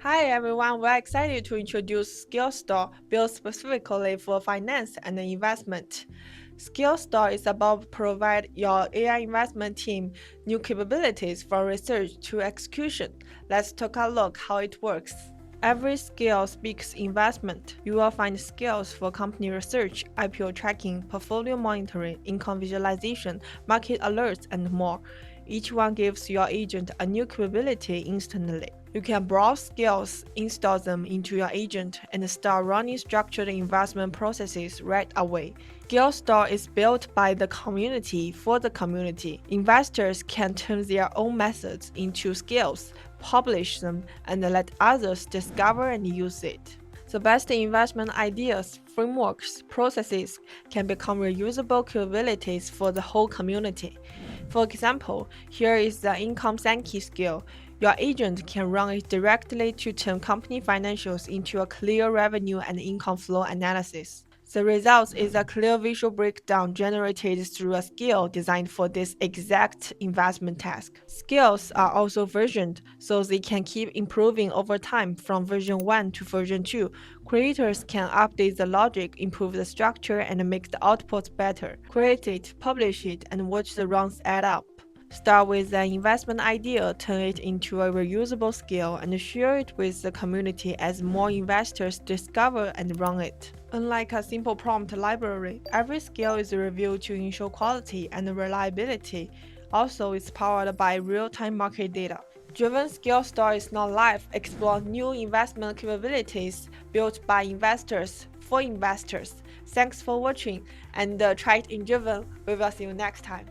Hi everyone, we're excited to introduce Skill Store, built specifically for finance and investment. Skill Store is about provide your AI investment team new capabilities from research to execution. Let's take a look how it works. Every skill speaks investment. You will find skills for company research, IPO tracking, portfolio monitoring, income visualization, market alerts, and more. Each one gives your agent a new capability instantly. You can browse skills, install them into your agent, and start running structured investment processes right away. Skill Store is built by the community for the community. Investors can turn their own methods into skills, publish them, and let others discover and use it. The best investment ideas, frameworks, processes can become reusable capabilities for the whole community. For example, here is the income Sankey skill. Your agent can run it directly to turn company financials into a clear revenue and income flow analysis. The result is a clear visual breakdown generated through a skill designed for this exact investment task. Skills are also versioned, so they can keep improving over time from version 1 to version 2. Creators can update the logic, improve the structure, and make the output better. Create it, publish it, and watch the runs add up. Start with an investment idea, turn it into a reusable skill, and share it with the community as more investors discover and run it. Unlike a simple prompt library, every skill is reviewed to ensure quality and reliability. Also, it's powered by real-time market data. Driven Skill Store is now live. Explore new investment capabilities built by investors for investors. Thanks for watching and try it in Driven. We will see you next time.